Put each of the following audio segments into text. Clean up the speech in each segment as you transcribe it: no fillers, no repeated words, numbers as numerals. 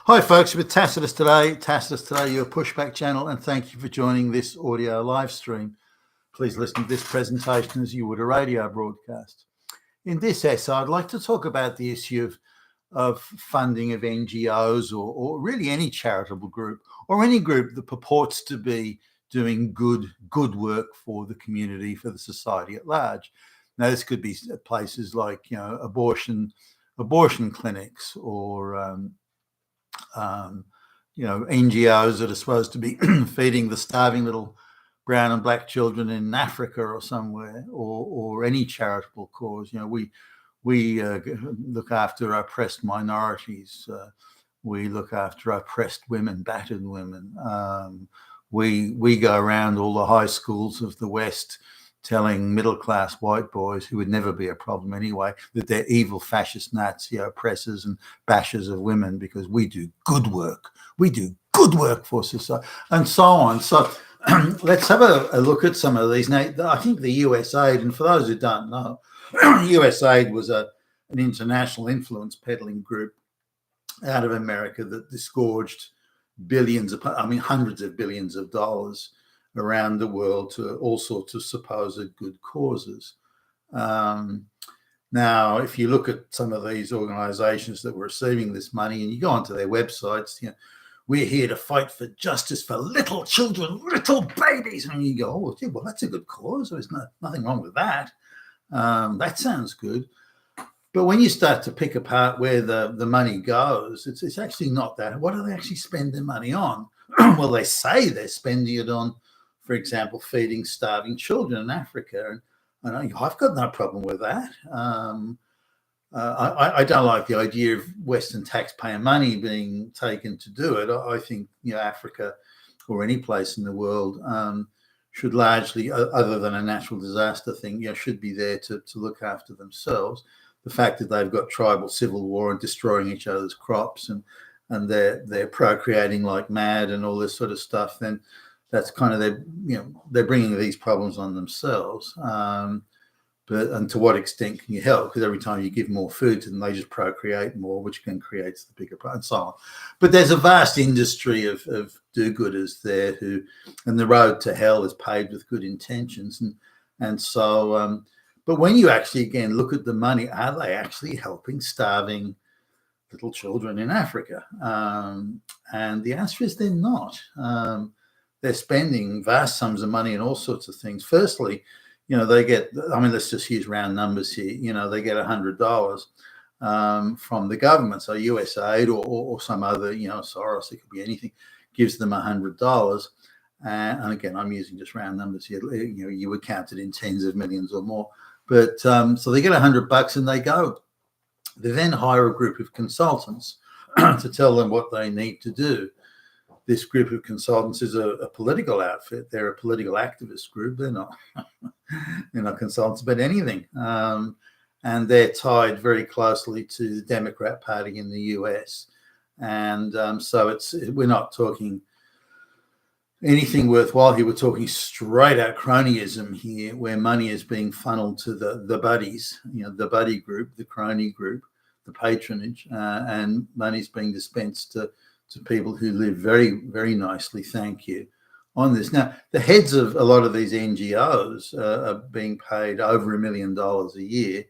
Hi folks, with Tacitus today, your pushback channel, and thank you for joining this audio live stream. Please listen to this presentation as you would a radio broadcast. In this essay, I'd like to talk about the issue of funding of NGOs or really any charitable group or any group that purports to be doing good work for the community, for the society at large. Now, this could be places like, abortion clinics or NGOs that are supposed to be feeding the starving little brown and black children in Africa or somewhere, or any charitable cause. We look after oppressed minorities. We look after oppressed women, battered women. We go around all the high schools of the West telling middle-class white boys, who would never be a problem anyway, that they're evil fascist Nazi oppressors and bashers of women, because we do good work. We do good work for society, and so on. So let's have a look at some of these. Now, I think the USAID, and for those who don't know, USAID was an international influence peddling group out of America that disgorged hundreds of billions of dollars around the world to all sorts of supposed good causes. Now, if you look at some of these organizations that were receiving this money, and you go onto their websites, we're here to fight for justice for little children, little babies. And you go, oh, yeah, well, that's a good cause. There's nothing wrong with that. That sounds good. But when you start to pick apart where the money goes, it's actually not that. What do they actually spend their money on? Well, they say they're spending it on, for example, feeding starving children in Africa. And I've got no problem with that. I don't like the idea of Western taxpayer money being taken to do it. I think Africa or any place in the world should largely, other than a natural disaster thing, should be there to look after themselves. The fact that they've got tribal civil war and destroying each other's crops and they're procreating like mad and all this sort of stuff, then that's kind of they're bringing these problems on themselves. And to what extent can you help? Because every time you give more food to them, they just procreate more, which then creates the bigger problem, and so on. But there's a vast industry of do-gooders there and the road to hell is paved with good intentions. And so, but when you actually, again, look at the money, are they actually helping starving little children in Africa? And the answer is they're not. They're spending vast sums of money on all sorts of things. Firstly, they get, let's just use round numbers here. They get $100 from the government. So USAID or some other, Soros, it could be anything, gives them $100. And again, I'm using just round numbers here. You would count it in tens of millions or more. But so they get $100 and they go. They then hire a group of consultants to tell them what they need to do. This group of consultants is a political outfit. They're a political activist group. They're not consultants about anything. And they're tied very closely to the Democrat Party in the US. And so we're not talking anything worthwhile here. We're talking straight out cronyism here, where money is being funneled to the buddies, the buddy group, the crony group, the patronage, and money's being dispensed to people who live very, very nicely, thank you, on this. Now, the heads of a lot of these NGOs are being paid over $1 million a year,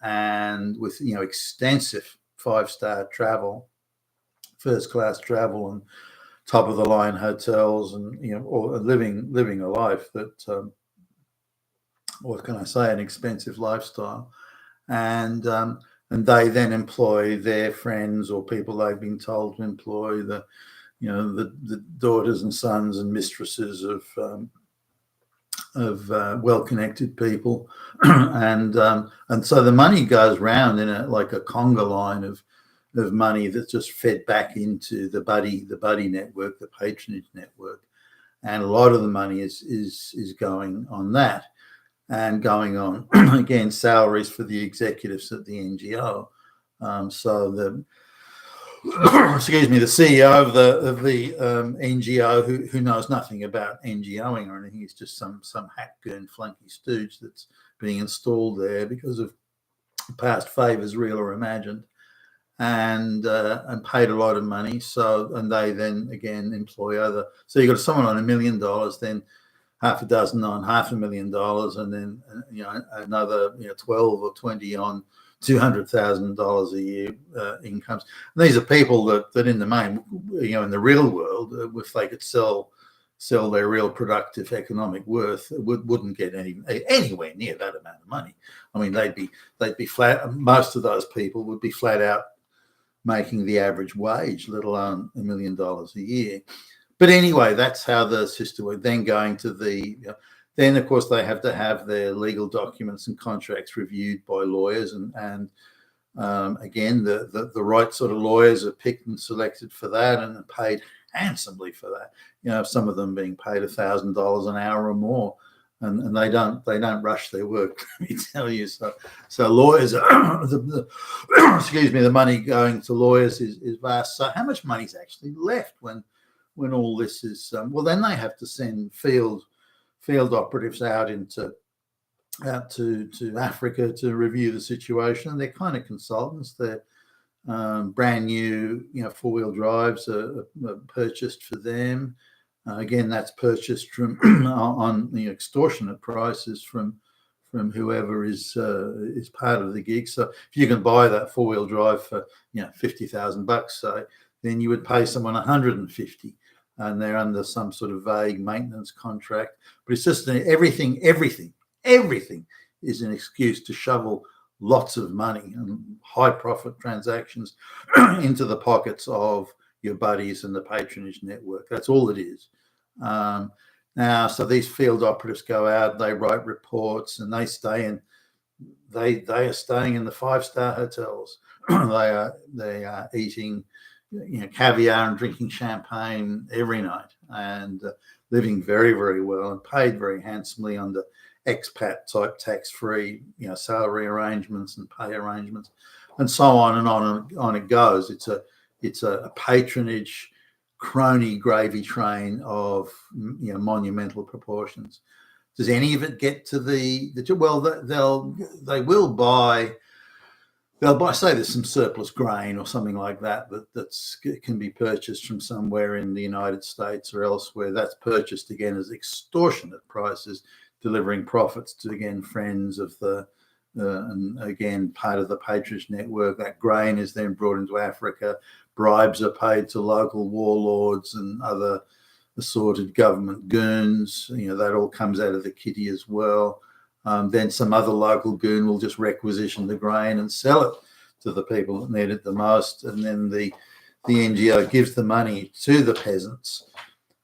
and with extensive five-star travel, first-class travel, and top-of-the-line hotels, and or living a life that, what can I say, an expensive lifestyle, and they then employ their friends or people they've been told to employ, the daughters and sons and mistresses of well-connected people, and so the money goes round in like a conga line of money that's just fed back into the buddy network, the patronage network, and a lot of the money is going on that. And going on, again, salaries for the executives at the NGO. So the CEO of the NGO who knows nothing about NGOing or anything, he's just some hack-gurned flunky stooge that's being installed there because of past favours, real or imagined. and paid a lot of money. So, and they then again employ other. So you got someone on $1 million, then half a dozen on $500,000, and then another 12 or 20 on $200,000 a year incomes. And these are people that in the main, in the real world, if they could sell their real productive economic worth, wouldn't get anywhere near that amount of money. I mean, they'd be flat. Most of those people would be flat out making the average wage, let alone $1 million a year. But anyway, that's how the system works. Then going to then of course they have to have their legal documents and contracts reviewed by lawyers, and again the right sort of lawyers are picked and selected for that and paid handsomely for that. Some of them being paid $1,000 an hour or more, and they don't rush their work. Let me tell you. So lawyers are excuse me, the money going to lawyers is vast. So how much money is actually left when all this is well, then they have to send field operatives out to Africa to review the situation. They're kind of consultants. They're brand new, 4-wheel drives are purchased for them. Again, that's purchased from on the extortionate prices from whoever is part of the gig. So if you can buy that 4-wheel drive for $50,000, so then you would pay someone $150,000. And they're under some sort of vague maintenance contract. But it's just everything is an excuse to shovel lots of money and high profit transactions into the pockets of your buddies and the patronage network. That's all it is. Now, so these field operatives go out, they write reports, and they stay in. They are staying in the 5-star hotels. they are eating caviar and drinking champagne every night, and living very, very well, and paid very handsomely under expat type tax-free salary arrangements and pay arrangements, and so on and on it goes. It's a patronage crony gravy train of monumental proportions. Does any of it get to the well? They will buy. They'll buy, say there's some surplus grain or something like that can be purchased from somewhere in the United States or elsewhere. That's purchased again as extortionate prices, delivering profits to, again, friends of and again, part of the patronage network. That grain is then brought into Africa. Bribes are paid to local warlords and other assorted government goons. That all comes out of the kitty as well. Then some other local goon will just requisition the grain and sell it to the people that need it the most. And then the NGO gives the money to the peasants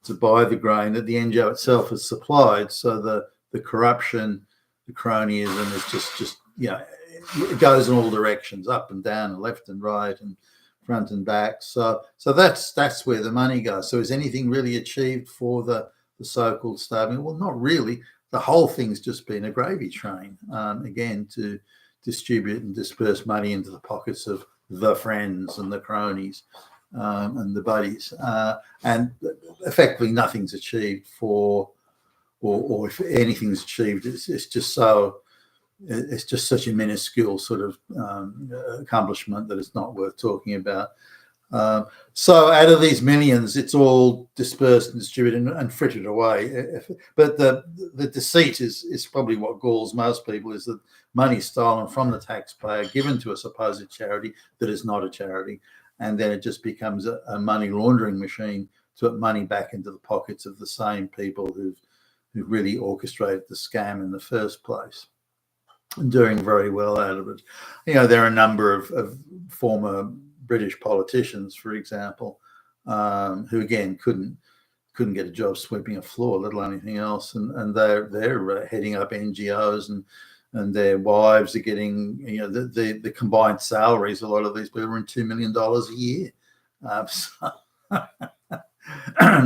to buy the grain that the NGO itself has supplied. So the corruption, the cronyism is just it goes in all directions, up and down and left and right and front and back. So that's where the money goes. So is anything really achieved for the so-called starving? Well, not really. The whole thing's just been a gravy train, again, to distribute and disperse money into the pockets of the friends and the cronies and the buddies. And effectively nothing's achieved or if anything's achieved, it's just such a minuscule sort of accomplishment that it's not worth talking about. So out of these millions, it's all dispersed and distributed and frittered away. But the deceit is probably what galls most people, is that money stolen from the taxpayer, given to a supposed charity that is not a charity, and then it just becomes a money laundering machine to put money back into the pockets of the same people who've really orchestrated the scam in the first place, and doing very well out of it. There are a number of former British politicians, for example, who again couldn't get a job sweeping a floor, let alone anything else, and they're heading up NGOs, and their wives are getting the combined salaries. A lot of these people are in $2 million a year.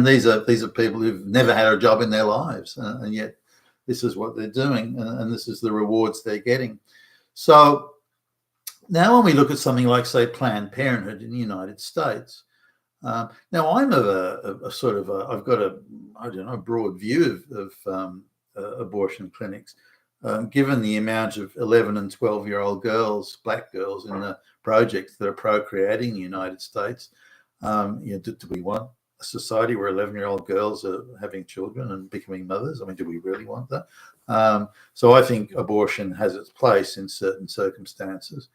These are people who've never had a job in their lives, and yet this is what they're doing, and this is the rewards they're getting. So now when we look at something like, say, Planned Parenthood in the United States, now I'm of a sort of I've got a broad view of abortion clinics. given the amount of 11 and 12-year-old girls, black girls, in the projects that are procreating in the United States, do we want a society where 11-year-old girls are having children and becoming mothers? I mean, do we really want that? So I think abortion has its place in certain circumstances,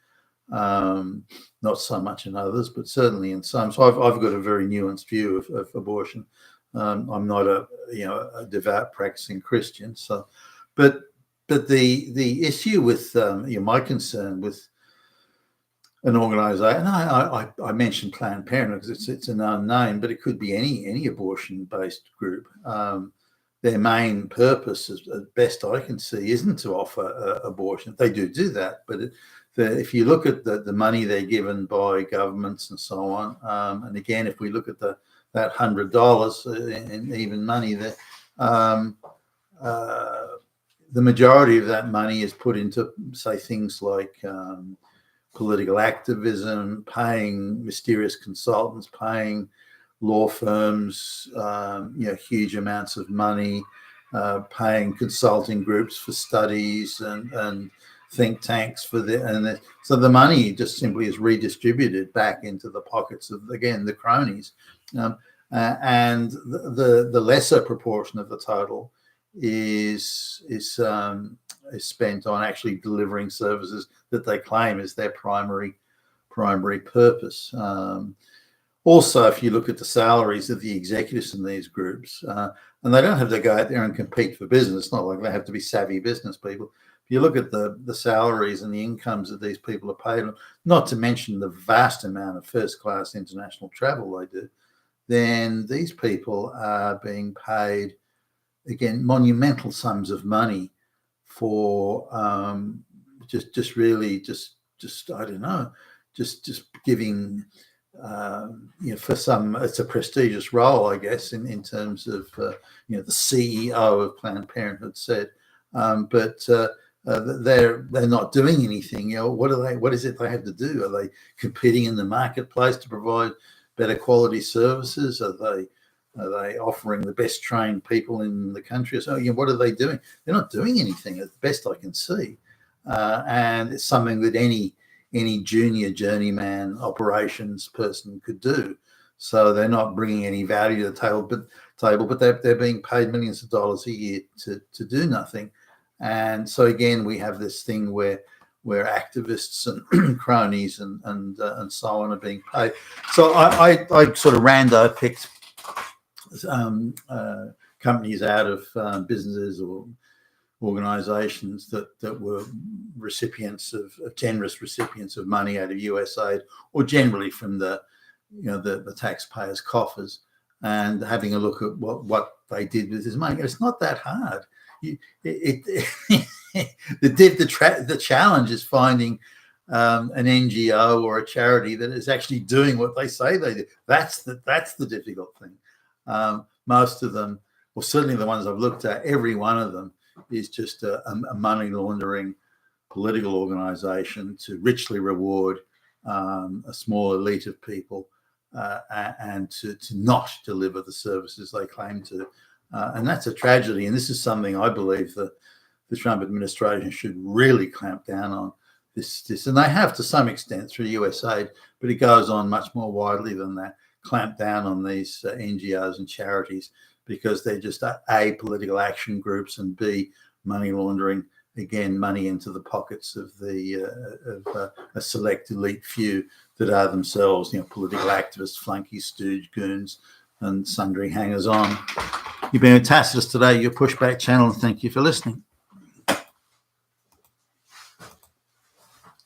not so much in others, but certainly in some. So I've got a very nuanced view of abortion. I'm not a devout practicing Christian, so but the issue with my concern with an organisation, I mentioned Planned Parenthood because it's an unknown, but it could be any abortion-based group. Their main purpose, as best I can see, isn't to offer abortion. They do that, but if you look at the money they're given by governments and so on, and again, if we look at that $100 in even money, there, the majority of that money is put into, say, things like political activism, paying mysterious consultants, paying law firms, huge amounts of money, paying consulting groups for studies and think tanks so the money just simply is redistributed back into the pockets of, again, the cronies, and the lesser proportion of the total is spent on actually delivering services that they claim is their primary purpose. Also, if you look at the salaries of the executives in these groups, and they don't have to go out there and compete for business. It's not like they have to be savvy business people. If you look at the salaries and the incomes that these people are paid, not to mention the vast amount of first-class international travel they do, then these people are being paid, again, monumental sums of money for just I don't know, just giving, for some, it's a prestigious role, I guess, in terms of, the CEO of Planned Parenthood said, but they're not doing anything. What is it they have to do? Are they competing in the marketplace to provide better quality services? Are they offering the best trained people in the country? So, what are they doing? They're not doing anything, at the best I can see. And it's something that any junior journeyman operations person could do. So they're not bringing any value to the table, but they're being paid millions of dollars a year to do nothing. And so again, we have this thing where activists and cronies and so on are being paid. So I sort of rando picked companies out of businesses or organizations that were generous recipients of money out of USAID, or generally from the taxpayers' coffers, and having a look at what they did with this money. It's not that hard. The challenge is finding an NGO or a charity that is actually doing what they say they do. That's the difficult thing. Most of them, or certainly the ones I've looked at, every one of them is just a money laundering political organization to richly reward a small elite of people and to not deliver the services they claim to. And that's a tragedy. And this is something I believe that the Trump administration should really clamp down on. This, and they have to some extent through USAID, but it goes on much more widely than that. Clamp down on these NGOs and charities, because they're just A, political action groups, and B, money laundering, again, money into the pockets of a select elite few that are themselves, political activists, flunkies, stooge, goons, and sundry hangers-on. You've been with Tacitus today, your Pushback channel, and thank you for listening.